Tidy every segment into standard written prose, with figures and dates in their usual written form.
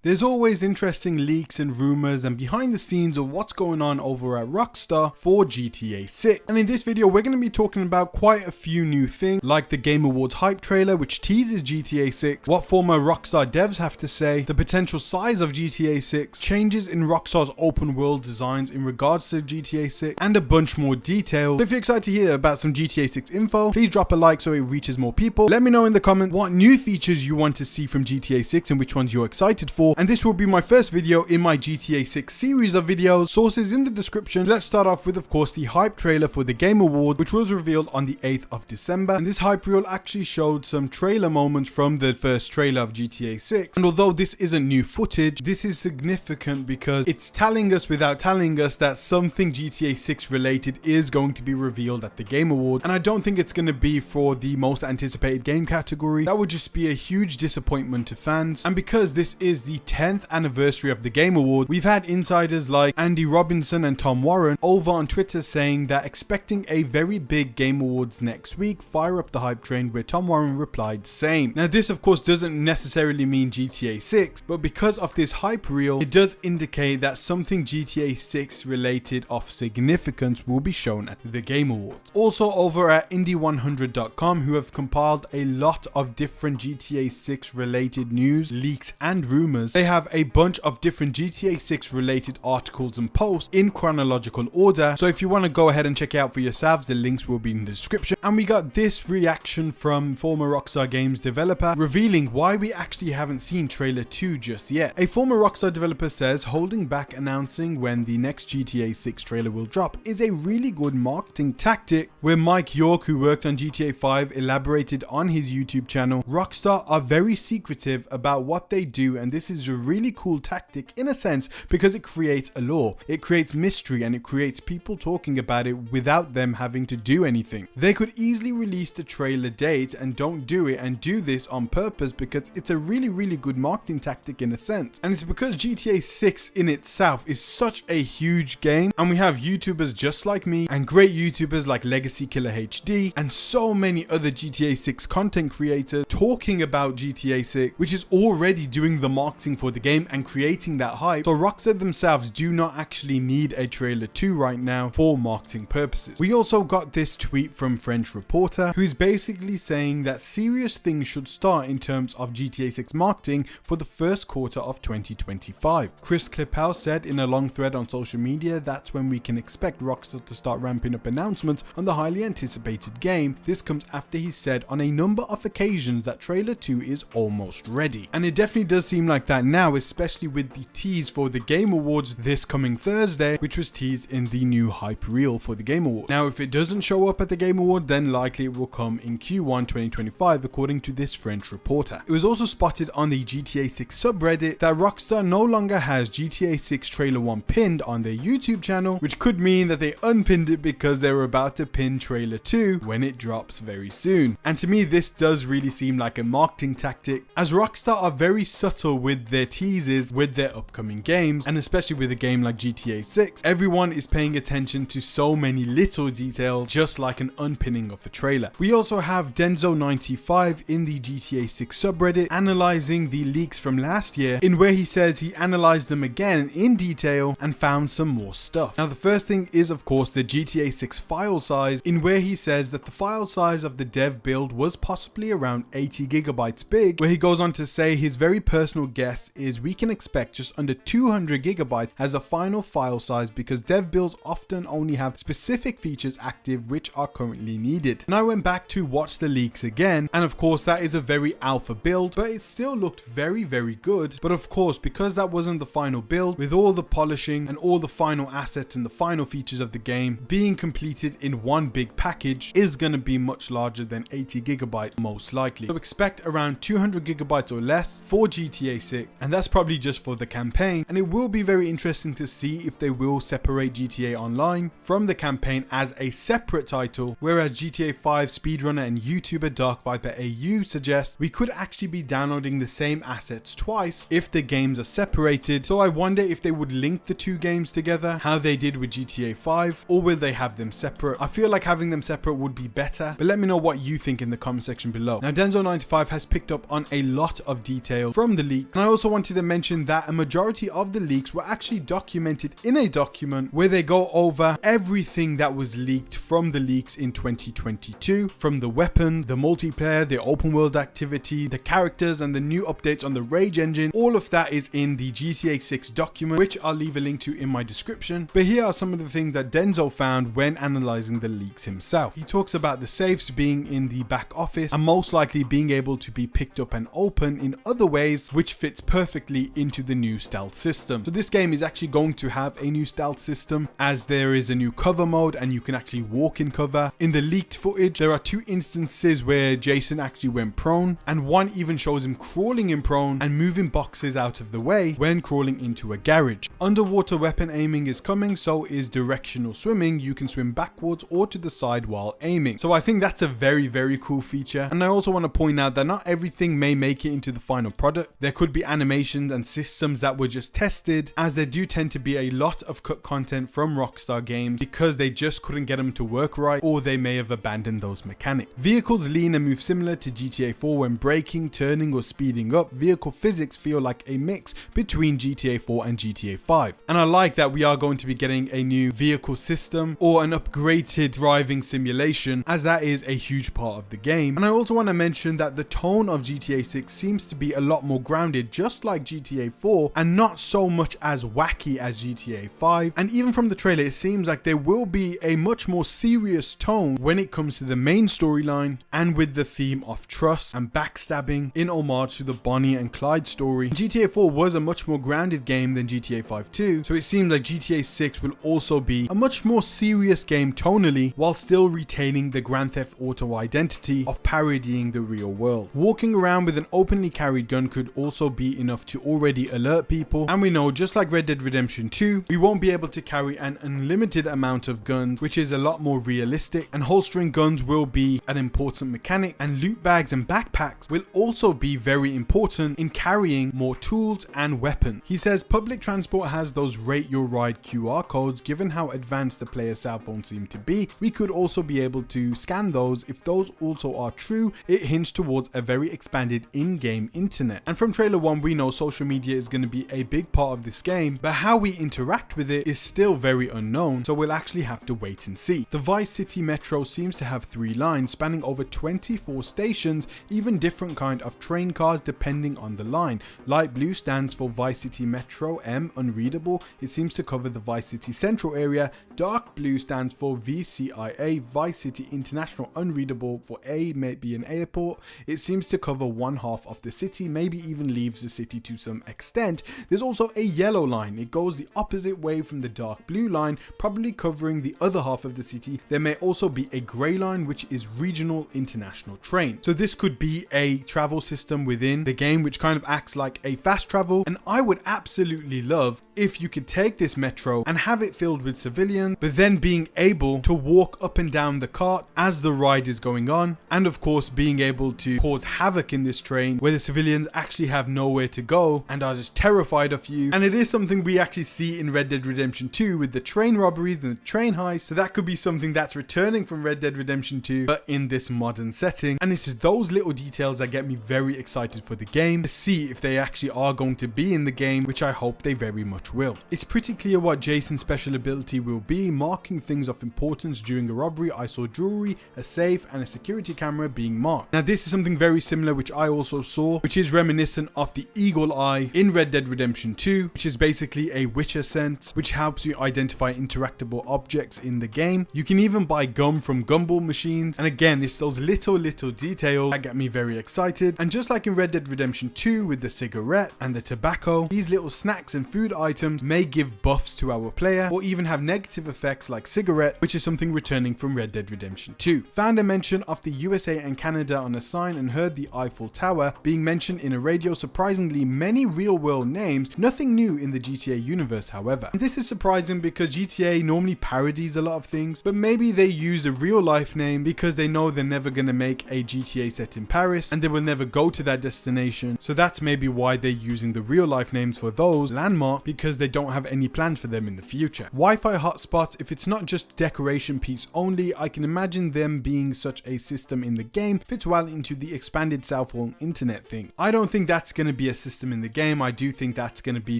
There's always interesting leaks and rumors and behind the scenes of what's going on over at Rockstar for GTA 6. And in this video, we're going to be talking about quite a few new things, like the Game Awards hype trailer, which teases GTA 6, what former Rockstar devs have to say, the potential size of GTA 6, changes in Rockstar's open world designs in regards to GTA 6, and a bunch more details. So if you're excited to hear about some GTA 6 info, please drop a like so it reaches more people. Let me know in the comments what new features you want to see from GTA 6 and which ones you're excited for. And this will be my first video in my GTA 6 series of videos, sources in the description. Let's start off with, of course, the hype trailer for the Game Awards, which was revealed on the 8th of December. And this hype reel actually showed some trailer moments from the first trailer of GTA 6. And although this isn't new footage, this is significant because it's telling us without telling us that something GTA 6 related is going to be revealed at the Game Awards. And I don't think it's going to be for the most anticipated game category. That would just be a huge disappointment to fans. And because this is the 10th anniversary of the Game Award, we've had insiders like Andy Robinson and Tom Warren over on Twitter saying that expecting a very big Game Awards next week, fire up the hype train, where Tom Warren replied same. Now this of course doesn't necessarily mean GTA 6, but because of this hype reel, it does indicate that something GTA 6 related of significance will be shown at the Game Awards. Also over at indie100.com, who have compiled a lot of different GTA 6 related news, leaks and rumors, they have a bunch of different GTA 6 related articles and posts in chronological order. So if you want to go ahead and check it out for yourselves, the links will be in the description. And we got this reaction from former Rockstar Games developer revealing why we actually haven't seen trailer 2 just yet. A former Rockstar developer says holding back announcing when the next GTA 6 trailer will drop is a really good marketing tactic, where Mike York, who worked on GTA 5, elaborated on his YouTube channel. Rockstar are very secretive about what they do, and this is a really cool tactic in a sense because it creates a lore, it creates mystery, and it creates people talking about it without them having to do anything. They could easily release the trailer date and don't do it, and do this on purpose because it's a really good marketing tactic in a sense. And it's because GTA 6 in itself is such a huge game, and we have YouTubers just like me and great YouTubers like Legacy Killer HD and so many other GTA 6 content creators talking about GTA 6, which is already doing the marketing for the game and creating that hype. So Rockstar themselves do not actually need a trailer 2 right now for marketing purposes. We also got this tweet from French Reporter, who's basically saying that serious things should start in terms of GTA 6 marketing for the first quarter of 2025. Chris Klippel said in a long thread on social media that's when we can expect Rockstar to start ramping up announcements on the highly anticipated game. This comes after he said on a number of occasions that trailer 2 is almost ready. And it definitely does seem like that now, especially with the tease for the Game Awards this coming Thursday, which was teased in the new hype reel for the Game Awards. Now if it doesn't show up at the Game Award, then likely it will come in Q1 2025 according to this French reporter. It was also spotted on the GTA 6 subreddit that Rockstar no longer has GTA 6 trailer 1 pinned on their YouTube channel, which could mean that they unpinned it because they were about to pin trailer 2 when it drops very soon. And to me this does really seem like a marketing tactic, as Rockstar are very subtle with their teases with their upcoming games, and especially with a game like GTA 6, everyone is paying attention to so many little details, just like an unpinning of a trailer. We also have Denzo95 in the GTA 6 subreddit analyzing the leaks from last year, in where he says he analyzed them again in detail and found some more stuff. Now the first thing is of course the GTA 6 file size, in where he says that the file size of the dev build was possibly around 80 gigabytes big, where he goes on to say his very personal guess is we can expect just under 200 gigabytes as a final file size because dev builds often only have specific features active which are currently needed. And I went back to watch the leaks again, and of course that is a very alpha build, but it still looked very good. But of course because that wasn't the final build, with all the polishing and all the final assets and the final features of the game being completed in one big package, is going to be much larger than 80 gigabytes most likely. So expect around 200 gigabytes or less for GTA 6, and that's probably just for the campaign. And it will be very interesting to see if they will separate GTA Online from the campaign as a separate title, whereas GTA 5 speedrunner and YouTuber Dark Viper AU suggests we could actually be downloading the same assets twice if the games are separated. So I wonder if they would link the two games together, how they did with GTA 5, or will they have them separate? I feel like having them separate would be better, but let me know what you think in the comment section below. Now Denzo95 has picked up on a lot of detail from the leak, and I also wanted to mention that a majority of the leaks were actually documented in a document where they go over everything that was leaked from the leaks in 2022, from the weapon, the multiplayer, the open world activity, the characters, and the new updates on the Rage engine. All of that is in the GTA 6 document, which I'll leave a link to in my description. But here are some of the things that Denzo found when analyzing the leaks himself. He talks about the safes being in the back office and most likely being able to be picked up and open in other ways, which fits perfectly into the new stealth system. So this game is actually going to have a new stealth system, as there is a new cover mode and you can actually walk in cover. In the leaked footage, there are 2 instances where Jason actually went prone, and one even shows him crawling in prone and moving boxes out of the way when crawling into a garage. Underwater weapon aiming is coming, so is directional swimming. You can swim backwards or to the side while aiming. So I think that's a very cool feature. And I also want to point out that not everything may make it into the final product. There could be animations and systems that were just tested, as there do tend to be a lot of cut content from Rockstar games because they just couldn't get them to work right, or they may have abandoned those mechanics. Vehicles lean and move similar to GTA 4 when braking, turning, or speeding up. Vehicle physics feel like a mix between GTA 4 and GTA 5. And I like that we are going to be getting a new vehicle system or an upgraded driving simulation, as that is a huge part of the game. And I also want to mention that the tone of GTA 6 seems to be a lot more grounded, just like GTA 4, and not so much as wacky as GTA 5. And even from the trailer, it seems like there will be a much more serious tone when it comes to the main storyline, and with the theme of trust and backstabbing in homage to the Bonnie and Clyde story. GTA 4 was a much more grounded game than GTA 5 too, so it seems like GTA 6 will also be a much more serious game tonally, while still retaining the Grand Theft Auto identity of parodying the real world. Walking around with an openly carried gun could also be enough to already alert people, and we know, just like Red Dead Redemption 2, we won't be able to carry an unlimited amount of guns, which is a lot more realistic, and holstering guns will be an important mechanic, and loot bags and backpacks will also be very important in carrying more tools and weapons. He says public transport has those rate your ride QR codes. Given how advanced the player's cell phone seem to be, we could also be able to scan those. If those also are true, it hints towards a very expanded in-game internet. And from trailer 1, we know social media is going to be a big part of this game, but how we interact with it is still very unknown, so we'll actually have to wait and see. The Vice City Metro seems to have 3 lines spanning over 24 stations, even different kind of train cars depending on the line. Light blue stands for Vice City Metro M, unreadable. It seems to cover the Vice City Central area. Dark blue stands for VCIA, Vice City International, unreadable. For A, maybe an airport. It seems to cover 1/2 of the city, maybe even leaves the city to some extent. There's also a yellow line. It goes the opposite way from the dark blue line, probably covering the other half of the city. There may also be a grey line, which is regional international train. So this could be a travel system within the game, which kind of acts like a fast travel. And I would absolutely love if you could take this metro and have it filled with civilians, but then being able to walk up and down the cart as the ride is going on, and of course being able to cause havoc in this train where the civilians actually have nowhere to go and are just terrified of you. And it is something we actually see in Red Dead Redemption 2 with the train robberies and the train heists, so that could be something that's returning from Red Dead Redemption 2 but in this modern setting. And it's those little details that get me very excited for the game, to see if they actually are going to be in the game, which I hope they very much will. It's pretty clear what Jason's special ability will be, marking things of importance. During a robbery, I saw jewelry, a safe, and a security camera being marked. Now this is something very similar which I also saw, which is reminiscent of the eagle eye in Red Dead Redemption 2, which is basically a Witcher sense, which helps you identify interactable objects in the game. You can even buy gum from Gumball machines, and again, it's those little details that get me very excited. And just like in Red Dead Redemption 2 with the cigarette and the tobacco, these little snacks and food items may give buffs to our player, or even have negative effects like cigarette, which is something returning from Red Dead Redemption 2. Found a mention of the USA and Canada on a sign, and heard the Eiffel Tower being mentioned in a radio. Surprisingly, many real world names, nothing new in the GTA universe however. And this is surprising because GTA normally parodies a lot of things, but maybe they use a real life name because they know they're never going to make a GTA set in Paris and they will never go to that destination. So that's maybe why they're using the real life names for those landmarks, because they don't have any plans for them in the future. Wi-Fi hotspots, if it's not just decoration piece only, I can imagine them being such a system in the game, fits well into the expanded cell phone internet thing. I don't think that's going to be a system in the game. I do think that's going to be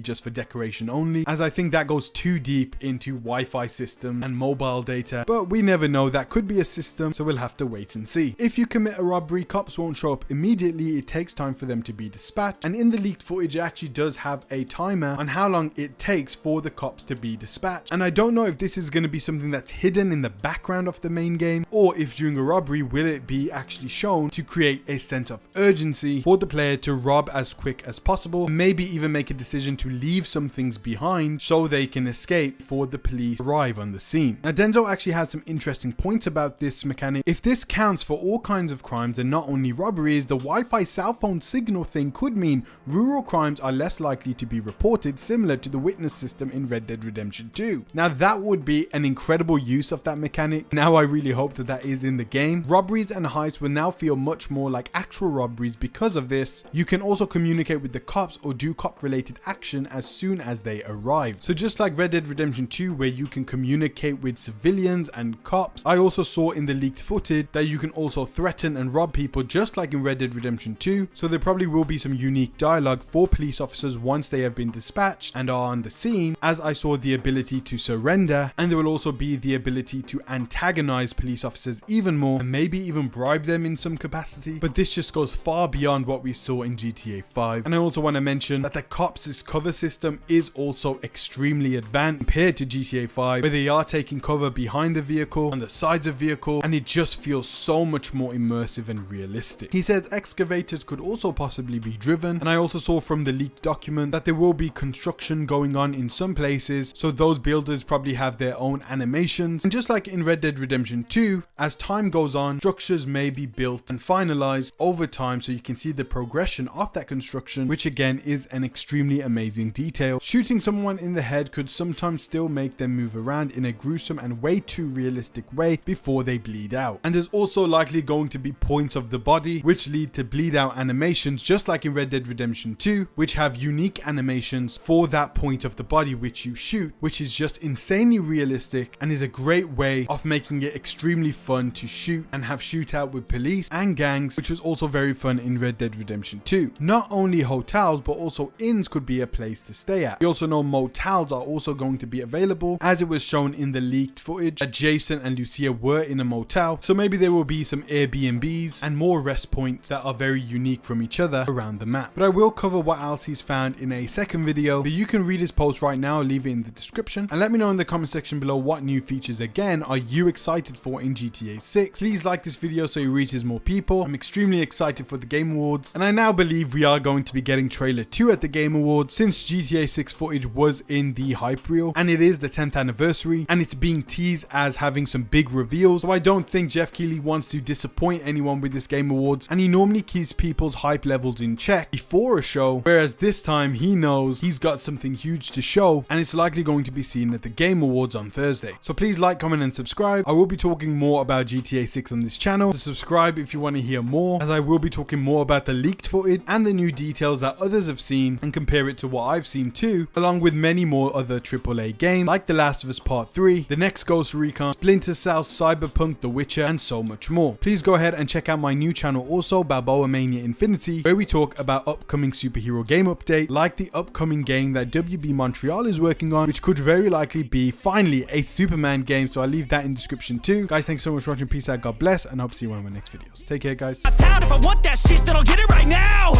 just for decoration only, as I think that goes too deep into Wi-Fi system and mobile data, but we never know. That could be a system, so we'll have to wait and see. If you commit a robbery, cops won't show up immediately. It takes time for them to be dispatched, and in the leaked footage it actually does have a timer on how long it takes for the cops to be dispatched. And I don't know if this is going to be something that's hidden in the background of the main game, or if during a robbery will it be actually shown to create a sense of urgency for the player to rob as quick as possible, and maybe even make a decision to leave some things behind so they can escape before the police arrive on the scene. Now Denzel actually had some interesting points about this mechanic. If this counts for all kinds of crimes and not only robberies, the Wi-Fi cell phone signal thing could mean rural crimes are less likely to be reported, similar to the witness system in Red Dead Redemption 2. Now that would be an incredible use of that mechanic. Now I really hope that that is in the game. Robberies and heists will now feel much more like actual robberies because of this. You can also communicate with the cops or do cop related action as soon as they arrive. So just like Red Dead Redemption 2 where you can communicate with civilians and cops, I also saw in the leaked footage that you can also threaten and rob people just like in Red Dead Redemption 2. So there probably will be some unique dialogue for police officers once they have been dispatched and are on the scene, as I saw the ability to surrender, and there will also be the ability to antagonize police officers even more and maybe even bribe them in some capacity. But this just goes far beyond what we saw in GTA 5. And I also want to mention that the cops' cover system is also extremely advanced compared to GTA 5, where they are taking cover behind the vehicle, on the sides of vehicle, and it just feels so much more immersive and realistic. He says excavators could also possibly be driven, and I also saw from the leaked document that there will be construction going on in some places, so those builders probably have their own animations. And just like in Red Dead Redemption 2, as time goes on, structures may be built and finalized over time, so you can see the progression of that construction, which again is an extremely amazing detail. Shooting someone in the head could sometimes still make them move around in a gruesome and way too realistic way before they bleed out. And there's also likely going to be points of the body which lead to bleed out animations, just like in Red Dead Redemption 2, which have unique animations for that point of the body which you shoot, which is just insanely realistic and is a great way of making it extremely fun to shoot and have shootout with police and gangs, which was also very fun in Red Dead Redemption 2. Not only hotels but also inns could be a place to stay at. We also know motels are also going to be available, as it was shown in the leaked footage that Jason and Lucia were in a motel, so maybe there will be some Airbnbs and more rest points that are very unique from each other around the map. But I will cover what else he's found in a second video, but you can read his post right now, leave it in the description, and let me know in the comment section below what new features again are you excited for in GTA 6. Please like this video so it reaches more people. I'm extremely excited for the Game Awards, and I now believe we are going to be getting trailer 2 at the Game Awards, since GTA 6 footage was in the hype reel and it is the 10th anniversary and it's being teased as having some big reveals. So I don't think Jeff Keighley wants to disappoint anyone with this Game Awards, and he normally keeps people's hype levels in check before a show, whereas this time he knows he's got something huge to show and it's likely going to be seen at the Game Awards on Thursday. So please like, comment and subscribe. I will be talking more about GTA 6 on this channel, so subscribe if you want to hear more, as I will be talking more about the leaked footage and the new details that others have seen and compare it to what I've seen too, along with many more other AAA games like The Last of Us Part 3, the next Ghost Recon, Splinter Cell, Cyberpunk, The Witcher and so much more. Please go ahead and check out my new channel also, Balboa Mania Infinity, where we talk about upcoming superhero game updates like the upcoming game that WB Montreal is working on, which could very likely be finally a Superman game, so I'll leave that in the description too. Guys, thanks so much for watching. Peace out, God bless, and I hope to see you in one of my next videos. Take care, guys. If I want that shit, then I'll get it right now.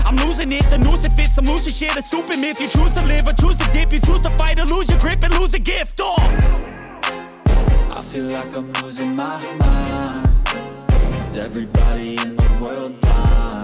I'm losing it, the noose it fits, I'm losing shit, a stupid myth. You choose to live or choose to dip, you choose to fight or lose your grip and lose a gift. I feel like I'm losing my mind. Is everybody in the world blind?